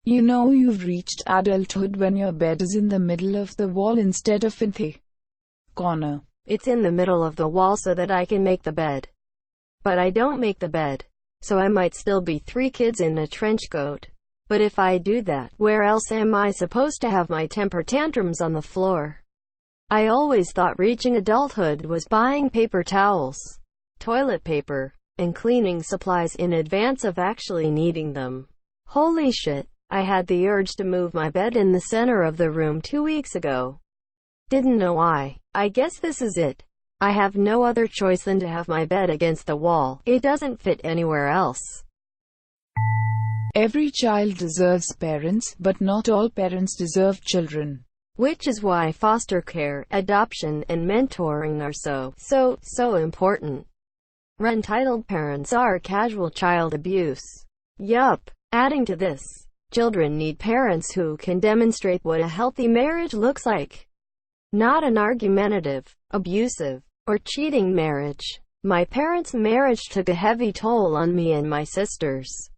You know you've reached adulthood when your bed is in the middle of the wall instead of in the corner. It's in the middle of the wall so that I can make the bed. But I don't make the bed. So I might still be 3 kids in a trench coat. But if I do that, where else am I supposed to have my temper tantrums? On the floor? I always thought reaching adulthood was buying paper towels, toilet paper, and cleaning supplies in advance of actually needing them. Holy shit. I had the urge to move my bed in the center of the room 2 weeks ago. Didn't know why. I guess this is it. I have no other choice than to have my bed against the wall. It doesn't fit anywhere else. Every child deserves parents, but not all parents deserve children. Which is why foster care, adoption, and mentoring are so important. Entitled parents are casual child abuse. Yup. Adding to this, children need parents who can demonstrate what a healthy marriage looks like. Not an argumentative, abusive, or cheating marriage. My parents' marriage took a heavy toll on me and my sisters.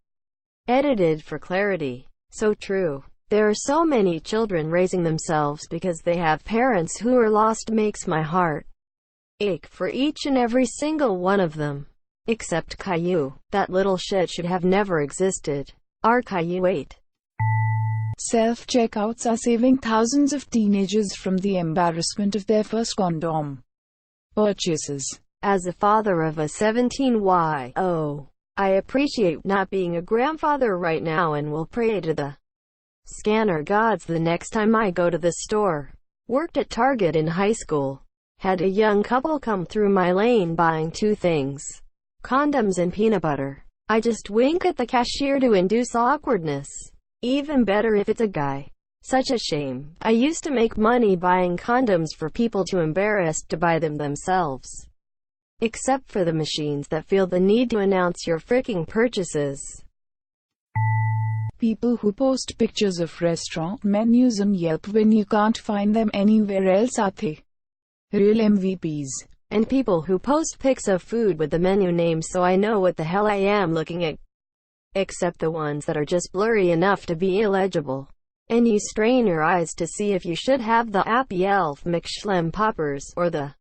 Edited for clarity. So true. There are so many children raising themselves because they have parents who are lost. Makes my heart ache for each and every single one of them. Except Caillou. That little shit should have never existed. Our Caillou 8. Self-checkouts are saving thousands of teenagers from the embarrassment of their first condom purchases. As a father of a 17-year-old, I appreciate not being a grandfather right now and will pray to the scanner gods the next time I go to the store. Worked at Target in high school. Had a young couple come through my lane buying 2 things. Condoms and peanut butter. I just wink at the cashier to induce awkwardness. Even better if it's a guy. Such a shame. I used to make money buying condoms for people too embarrassed to buy them themselves. Except for the machines that feel the need to announce your freaking purchases. People who post pictures of restaurant menus on Yelp when you can't find them anywhere else are the real MVPs. And people who post pics of food with the menu name so I know what the hell I am looking at. Except the ones that are just blurry enough to be illegible. And you strain your eyes to see if you should have the Appy Elf McSchlem Poppers, or the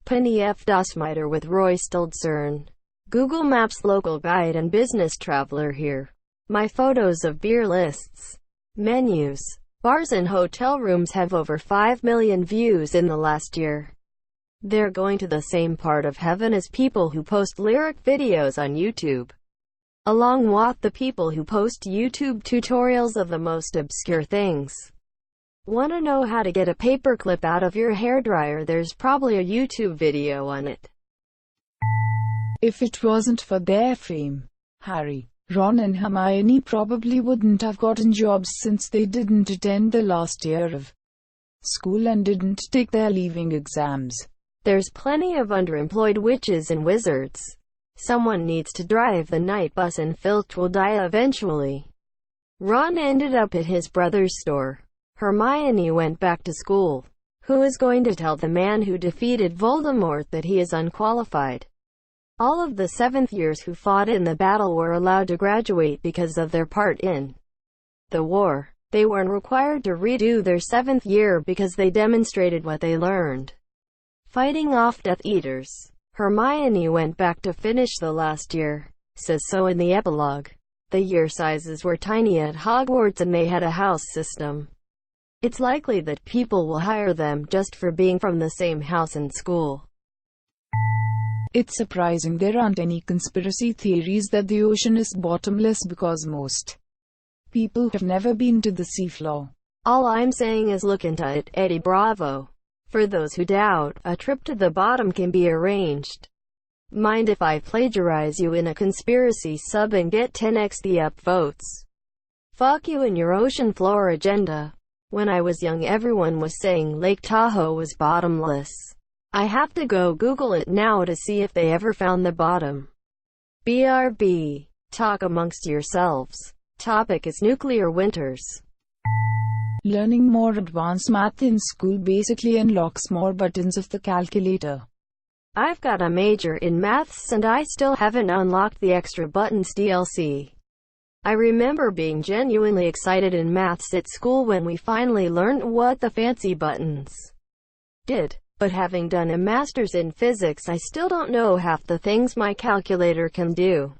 Penny F. Dosmiter with Roy Stoltzern. Google Maps local guide and business traveler here. My photos of beer lists, menus, bars and hotel rooms have over 5 million views in the last year. They're going to the same part of heaven as people who post lyric videos on YouTube. Along with the people who post YouTube tutorials of the most obscure things. Want to know how to get a paperclip out of your hairdryer? There's probably a YouTube video on it. If it wasn't for their fame, Harry, Ron and Hermione probably wouldn't have gotten jobs since they didn't attend the last year of school and didn't take their leaving exams. There's plenty of underemployed witches and wizards. Someone needs to drive the night bus and Filch will die eventually. Ron ended up at his brother's store. Hermione went back to school. Who is going to tell the man who defeated Voldemort that he is unqualified? All of the 7th years who fought in the battle were allowed to graduate because of their part in the war. They weren't required to redo their 7th year because they demonstrated what they learned. Fighting off Death Eaters. Hermione went back to finish the last year. Says so in the epilogue. The year sizes were tiny at Hogwarts and they had a house system. It's likely that people will hire them just for being from the same house and school. It's surprising there aren't any conspiracy theories that the ocean is bottomless because most people have never been to the seafloor. All I'm saying is look into it, Eddie Bravo. For those who doubt, a trip to the bottom can be arranged. Mind if I plagiarize you in a conspiracy sub and get 10x the upvotes? Fuck you and your ocean floor agenda. When I was young everyone was saying Lake Tahoe was bottomless. I have to go Google it now to see if they ever found the bottom. BRB. Talk amongst yourselves. Topic is nuclear winters. Learning more advanced math in school basically unlocks more buttons of the calculator. I've got a major in maths and I still haven't unlocked the extra buttons DLC. I remember being genuinely excited in maths at school when we finally learned what the fancy buttons did. But having done a master's in physics, I still don't know half the things my calculator can do.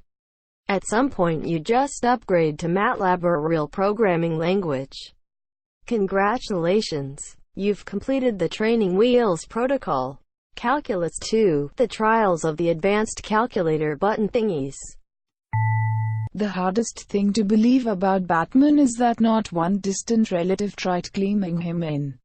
At some point you just upgrade to MATLAB or a real programming language. Congratulations! You've completed the training wheels protocol. Calculus 2, the trials of the advanced calculator button thingies. The hardest thing to believe about Batman is that not one distant relative tried claiming him in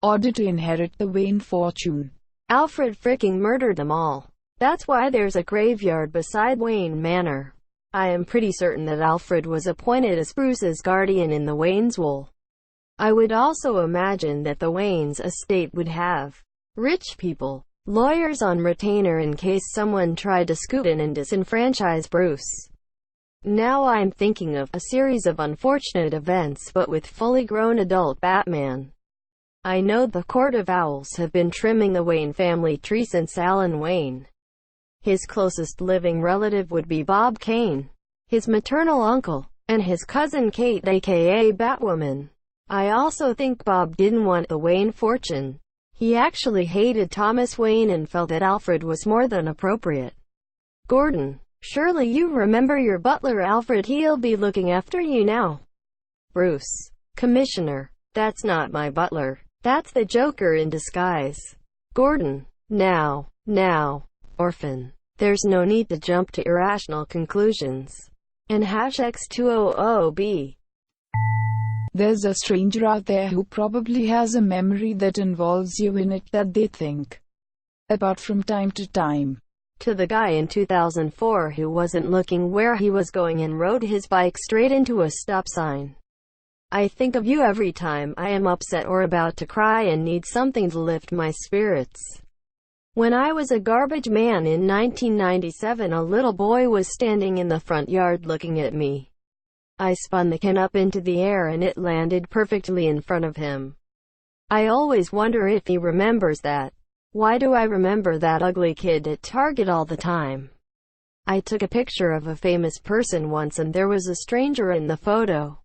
order to inherit the Wayne fortune. Alfred fricking murdered them all. That's why there's a graveyard beside Wayne Manor. I am pretty certain that Alfred was appointed as Bruce's guardian in the Wayne's will. I would also imagine that the Wayne's estate would have rich people, lawyers on retainer in case someone tried to scoot in and disenfranchise Bruce. Now I'm thinking of a series of unfortunate events but with fully grown adult Batman. I know the Court of Owls have been trimming the Wayne family tree since Alan Wayne. His closest living relative would be Bob Kane, his maternal uncle, and his cousin Kate aka Batwoman. I also think Bob didn't want the Wayne fortune. He actually hated Thomas Wayne and felt that Alfred was more than appropriate. Gordon, surely you remember your butler Alfred, he'll be looking after you now. Bruce, Commissioner, that's not my butler. That's the Joker in disguise. Gordon, now, orphan. There's no need to jump to irrational conclusions. And #X200B. There's a stranger out there who probably has a memory that involves you in it that they think about from time to time. To the guy in 2004 who wasn't looking where he was going and rode his bike straight into a stop sign. I think of you every time I am upset or about to cry and need something to lift my spirits. When I was a garbage man in 1997, a little boy was standing in the front yard looking at me. I spun the can up into the air and it landed perfectly in front of him. I always wonder if he remembers that. Why do I remember that ugly kid at Target all the time? I took a picture of a famous person once and there was a stranger in the photo.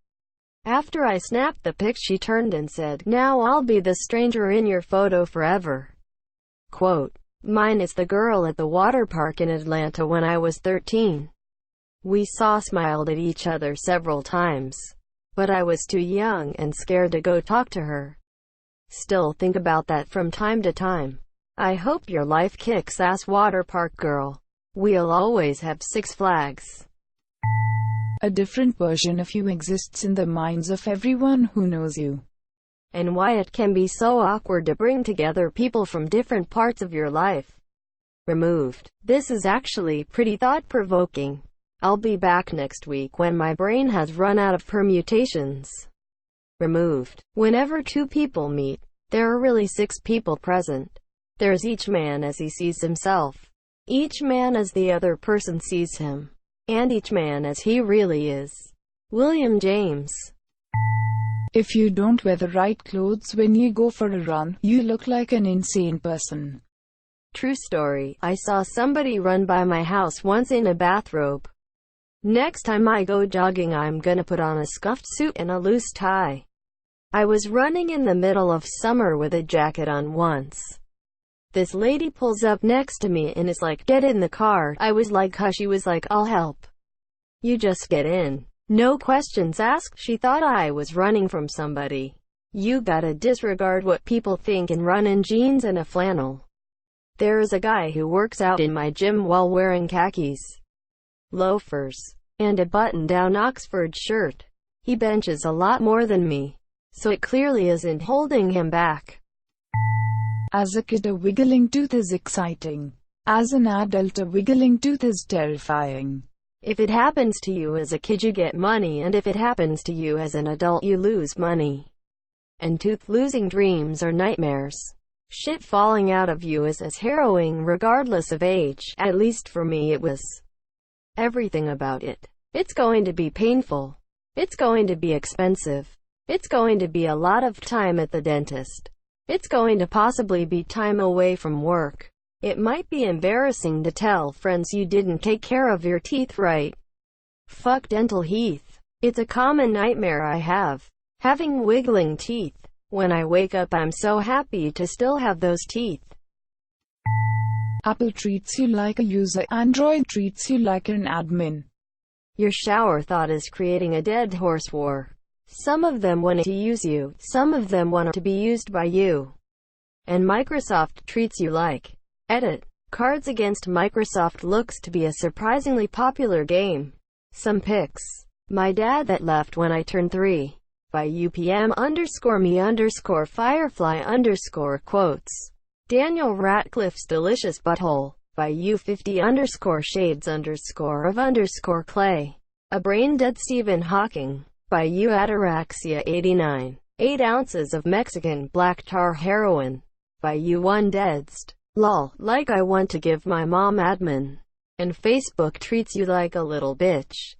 After I snapped the pic, she turned and said, "Now I'll be the stranger in your photo forever." Quote, mine is the girl at the water park in Atlanta when I was 13. We smiled at each other several times, but I was too young and scared to go talk to her. Still think about that from time to time. I hope your life kicks ass, water park girl. We'll always have Six Flags. A different version of you exists in the minds of everyone who knows you. And why it can be so awkward to bring together people from different parts of your life. Removed. This is actually pretty thought-provoking. I'll be back next week when my brain has run out of permutations. Removed. Whenever two people meet, there are really 6 people present. There's each man as he sees himself, each man as the other person sees him, and each man as he really is. William James. If you don't wear the right clothes when you go for a run, you look like an insane person. True story. I saw somebody run by my house once in a bathrobe. Next time I go jogging, I'm gonna put on a scuffed suit and a loose tie. I was running in the middle of summer with a jacket on once. This lady pulls up next to me and is like, "Get in the car." I was like, "Hush." She was like, "I'll help." You just get in. No questions asked. She thought I was running from somebody. You gotta disregard what people think and run in jeans and a flannel. There is a guy who works out in my gym while wearing khakis, loafers, and a button-down Oxford shirt. He benches a lot more than me, so it clearly isn't holding him back. As a kid, a wiggling tooth is exciting. As an adult, a wiggling tooth is terrifying. If it happens to you as a kid, you get money, and if it happens to you as an adult, you lose money. And tooth-losing dreams are nightmares. Shit falling out of you is as harrowing regardless of age. At least for me it was. Everything about it. It's going to be painful. It's going to be expensive. It's going to be a lot of time at the dentist. It's going to possibly be time away from work. It might be embarrassing to tell friends you didn't take care of your teeth right. Fuck dental heath. It's a common nightmare I have. Having wiggling teeth. When I wake up I'm so happy to still have those teeth. Apple treats you like a user, Android treats you like an admin. Your shower thought is creating a dead horse war. Some of them want to use you, some of them want to be used by you. And Microsoft treats you like. Edit. Cards Against Microsoft looks to be a surprisingly popular game. Some pics. My dad that left when I turned 3. By UPM_me_firefly_quotes. Daniel Ratcliffe's Delicious Butthole. By U50_shades_of_clay. A Brain Dead Stephen Hawking. By Ataraxia89. 8 ounces of Mexican black tar heroin. By U1 Deadst. Lol, like I want to give my mom admin. And Facebook treats you like a little bitch.